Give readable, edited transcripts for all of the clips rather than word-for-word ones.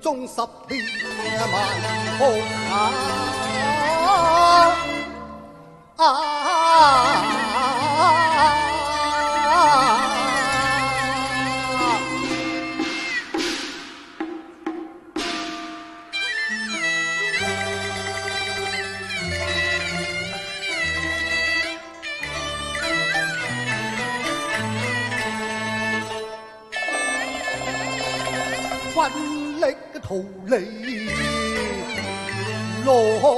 中10年萬福奮力逃離羅網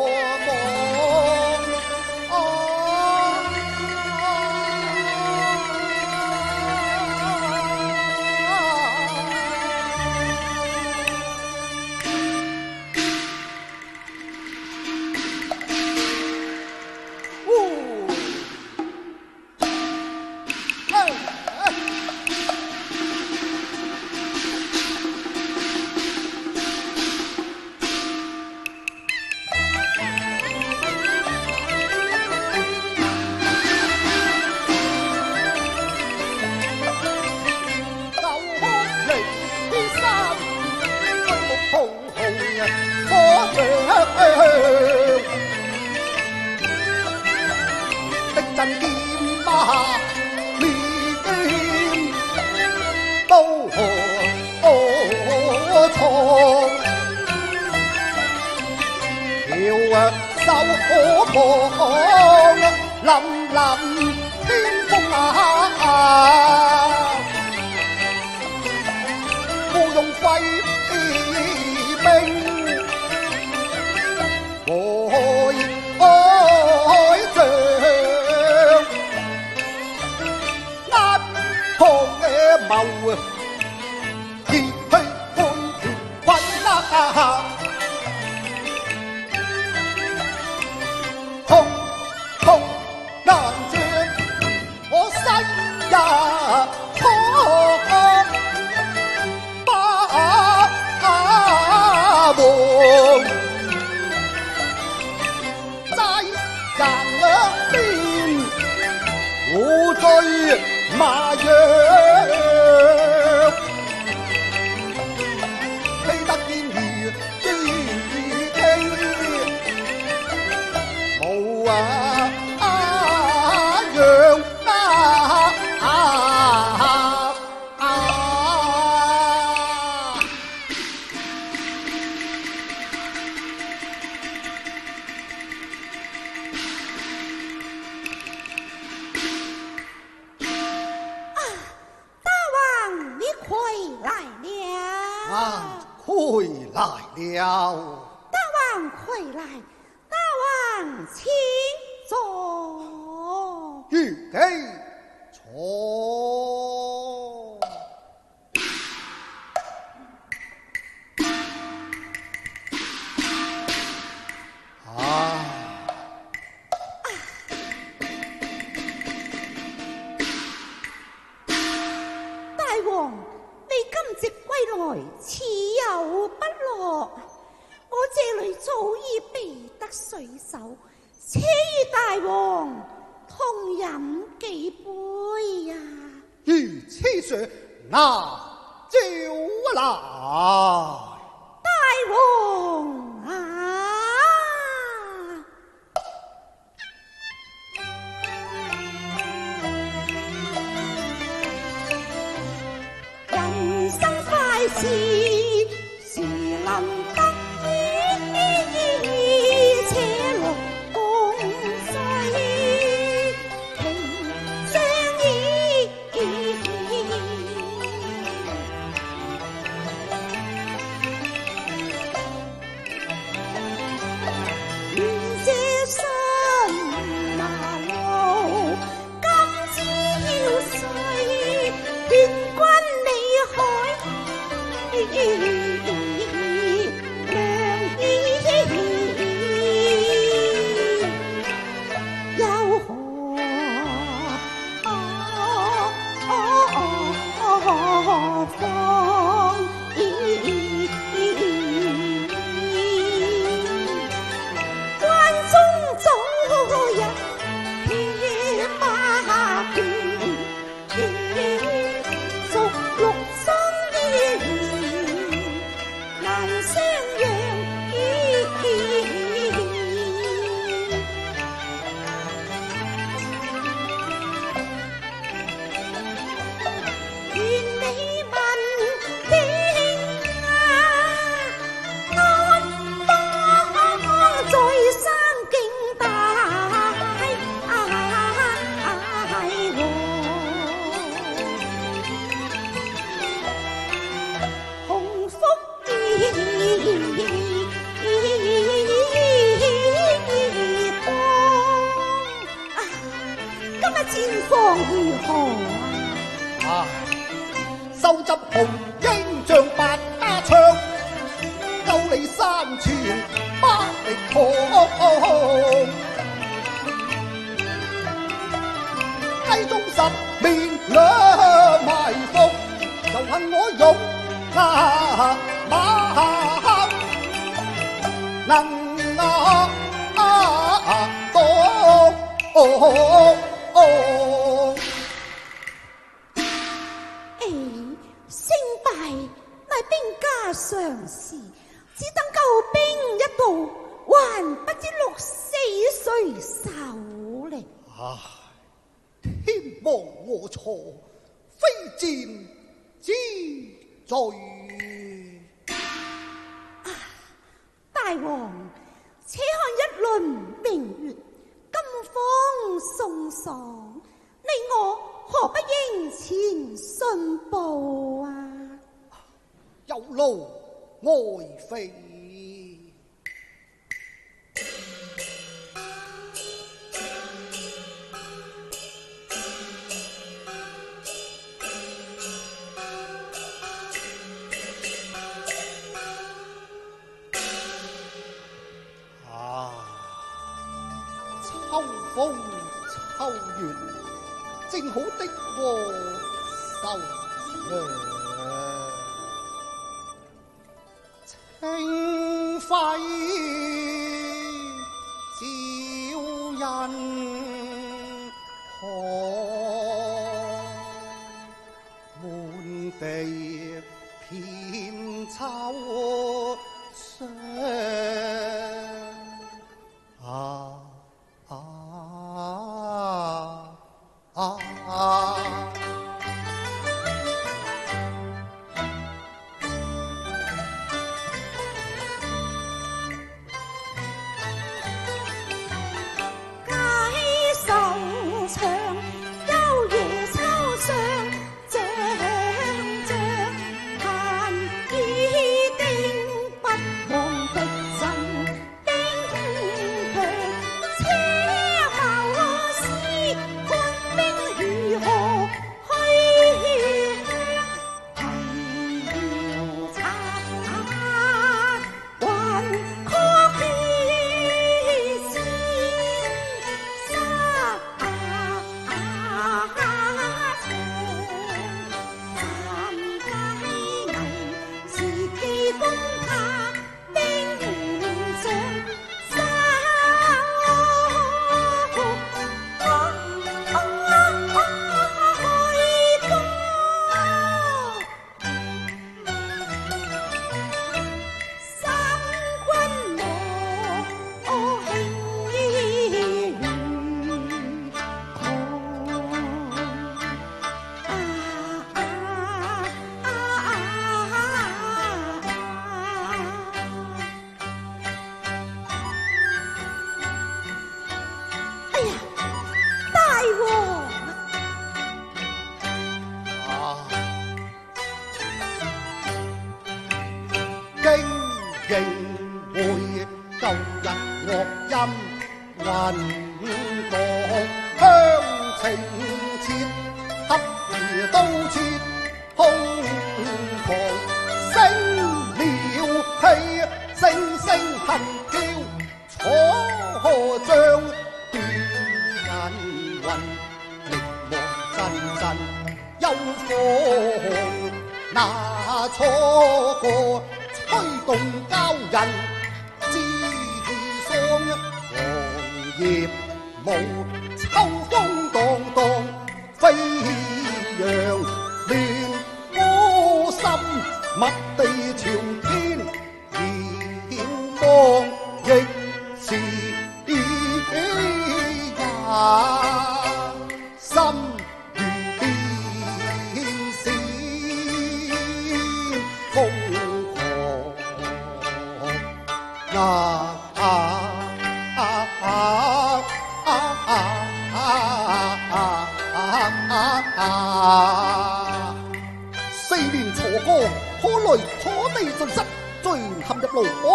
的陣劍馬面刀創，翹手可望凛凛天風無用揮兵謀熱氣半條困空空難絕我西日初把門齋人兩邊互追馬約回來了，大王回來，大王請坐。如己坐。大王，你今夕歸來，似有不樂。我這裏早已備得水手，且與大王同飲幾杯呀。如此說，那就來。大王啊！人生快事是能得意，且樂共歲情相依。願這身難路，今朝要睡，願君離開又何方？關中早日騎馬倦，逐鹿生煙。勝敗乃兵家常事，只等救兵一到，還不知鹿死誰手呢？天亡我錯，非戰之罪。大王，且看一輪明月，金風送爽，你我何不應前信報啊？有勞愛妃。秋風秋月，正好的和秀清輝照人看，滿地遍秋霜。應會舊日樂音雲國鄉情切，恰如刀切空旁，聲了氣，聲聲恨叫楚將斷銀魂，力望陣陣憂風那錯過。推動交人之霜，黃葉舞，秋風蕩蕩，飛揚亂歌心，麥地朝天，遙望亦是也心如電線風。四面楚歌，可來楚地盡失，最陷入牢房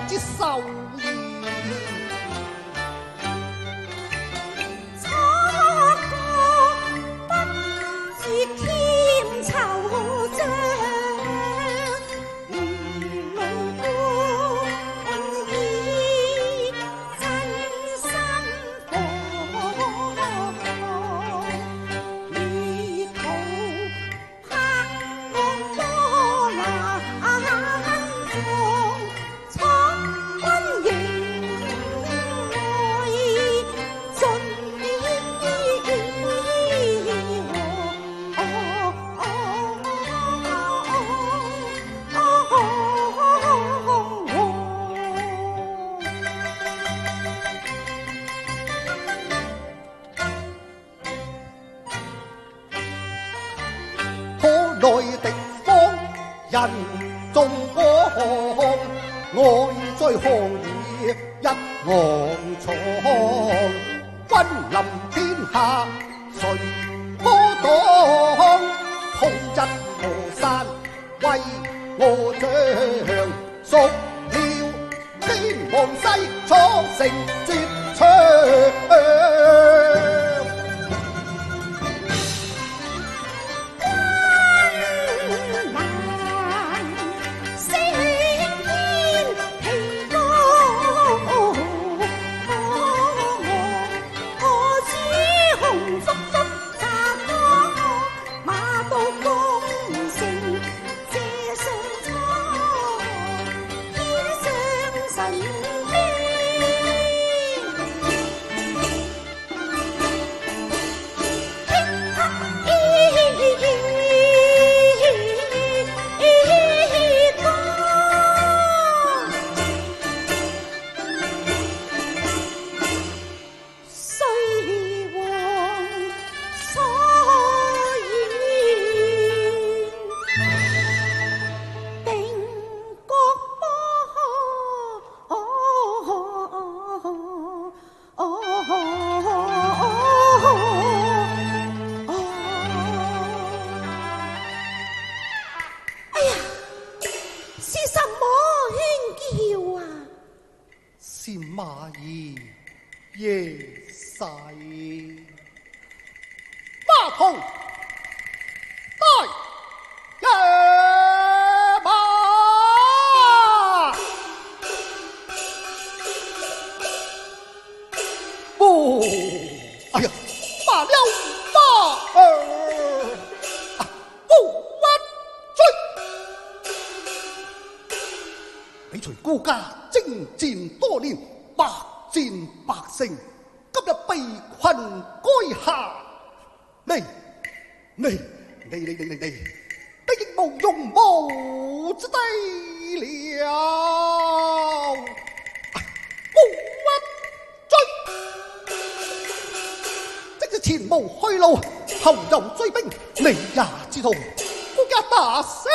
之受意。楚歌不知添惆悵。眾我愛在項羽一昂藏，君臨天下誰可擋？統一河山為我將，蜀了天王西楚成絕唱。是馬兒夜逝，花童帶野馬。不，哎呀，罷了馬兒，不屈追。你隨顧家征戰多年，百戰百勝，今日被困垓下，你亦無用武之地了。不屈追，即是前無去路，後有追兵，你也知道，顧家打死。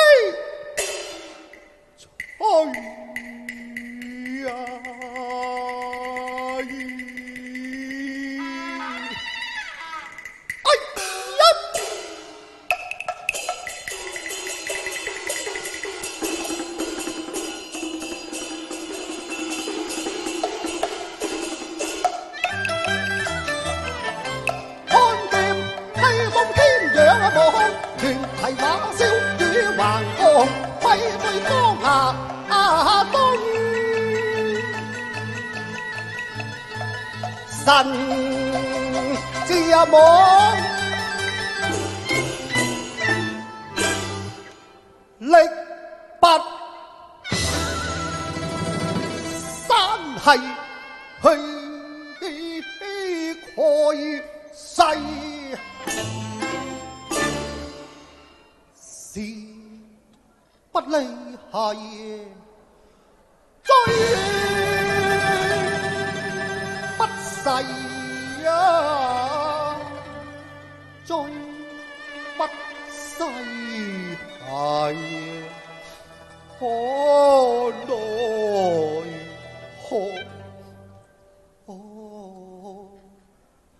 全提馬燒與橫江，揮揮江夏東。神之網，力拔山系，蓋世。是不離係追不逝啊，追不逝係可奈何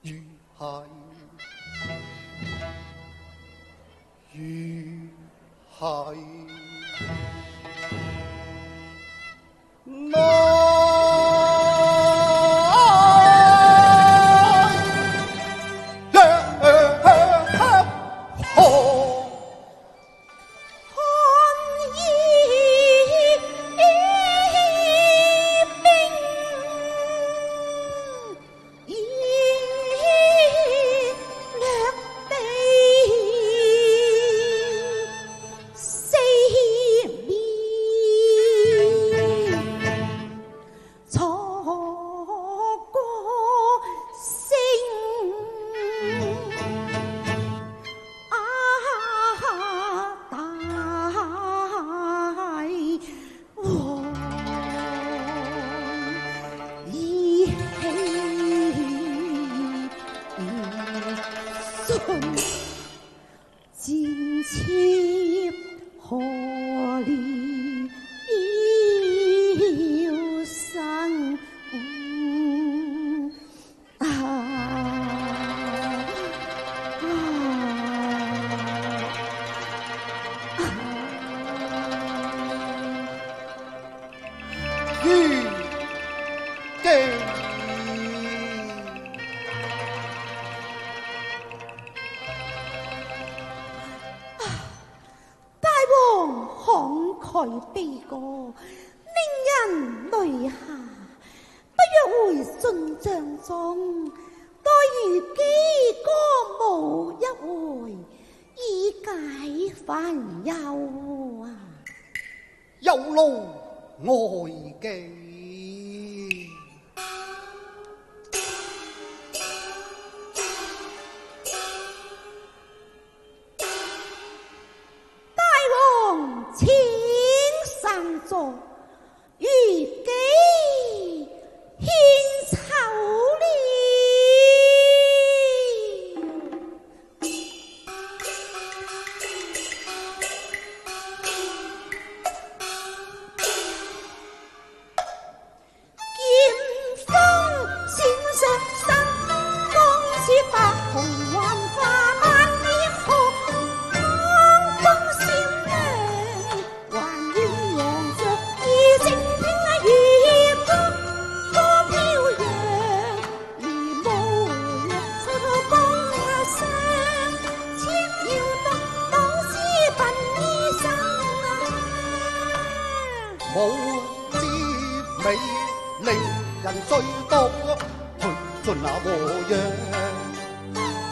如係係個，令人淚下。不若回信帳中，待如飢歌舞一回，以解煩憂啊！有勞外記。请上座，如己獻醜了。劍鋒閃上身，光似白虹幻化萬點河。舞之美令人醉倒，去盡那模樣，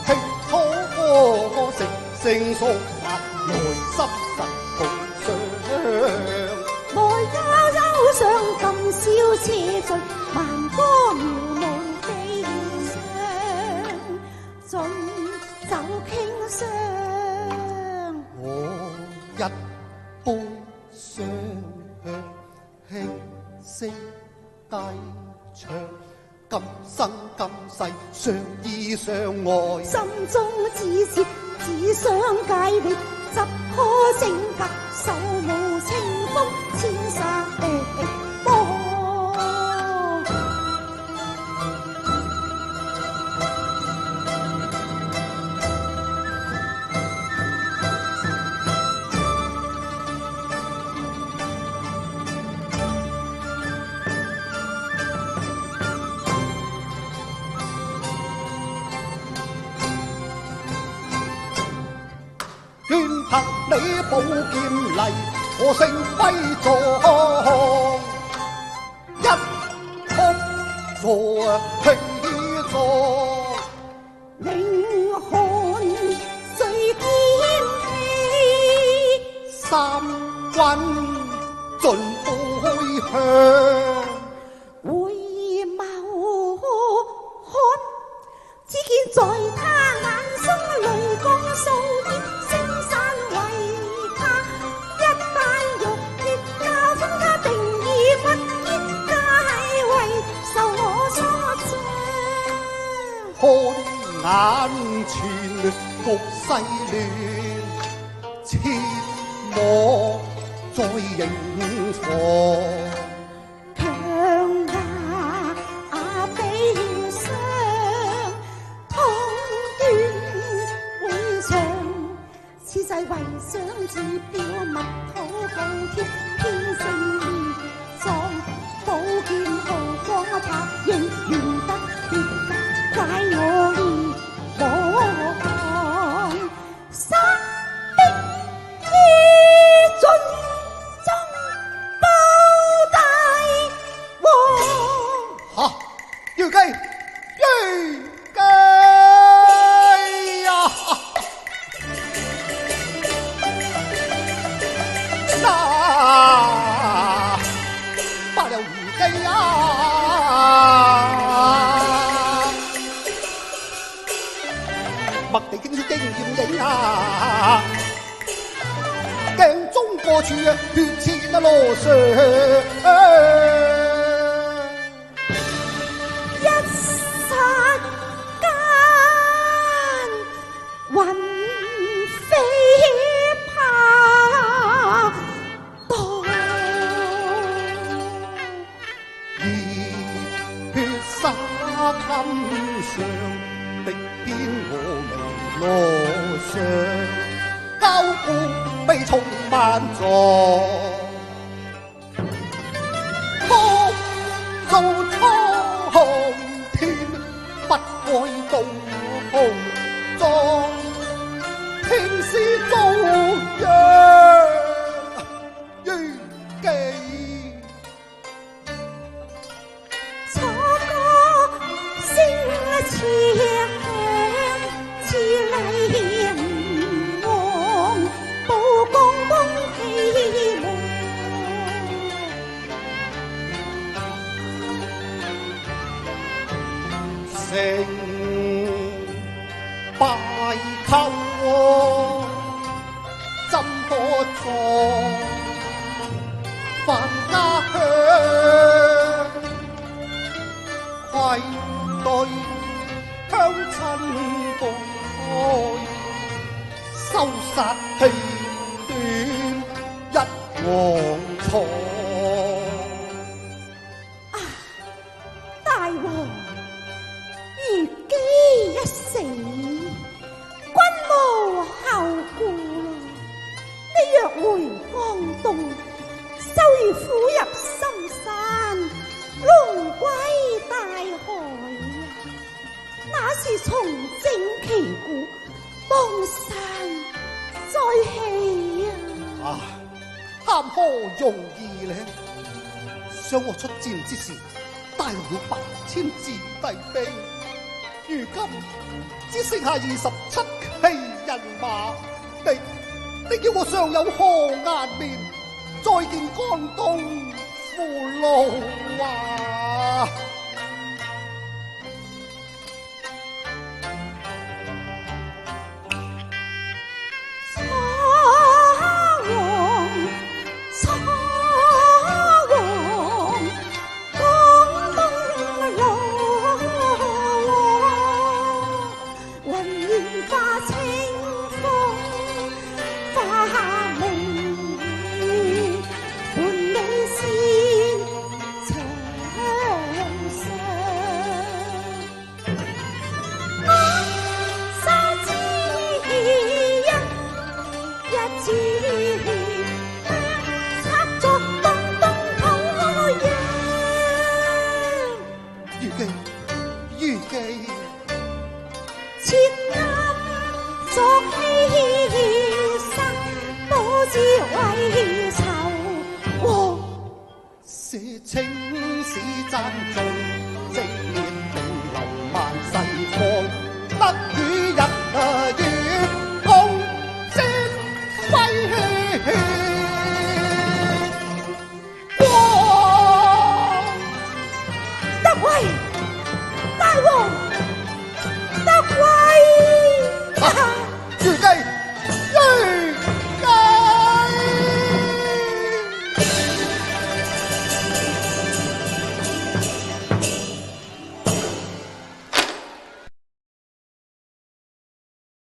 輕楚我成熟發，來濕實共賞。來交州上今宵且醉，萬歌妙舞飛上，盡酒傾觴。我一杯雙輕聲低唱，今生今世相依相愛，心中只是只想解榮，怎可性格手無清風，千殺波。願憑你寶劍嚟，我勝輝壯，一曲坐起坐，凌寒誰見氣，三軍盡杯香。回眸看，只見在他眼中淚光掃天，青山為他一旦玉血交鋒，他定義不堅，皆為受我所傷。看眼前局勢亂，切莫再認錯。強牙悲傷，痛斷會場，此際為想自表密土高天，偏勝烈壯，寶劍曝光拍應願得別格，解我意我看，殺敵於盡中報大王。嚇！要雞，要雞呀！那罷了如雞呀！麥地經書經驗影啊！鏡中過處啊，血切那羅上。一剎間，魂飛魄蕩，熱血灑襟上，敵偏我未羅上，交顧悲從萬座。做蒼天不愛道紅妝，聽詩遭殃於記。成拜叩，怎可作返家鄉？愧對鄉親共開，收殺氣短一昂藏。大王，如姬一死，君無後顧啦。你若回江東，就如虎入深山，龍歸大海啊！那是重整旗鼓，江山再起啊！談何容易呢？想我出戰之時，帶來了8000支弟兵，如今只剩下27騎人馬，你叫我尚有何顏面再見江東父老啊！情是讚頌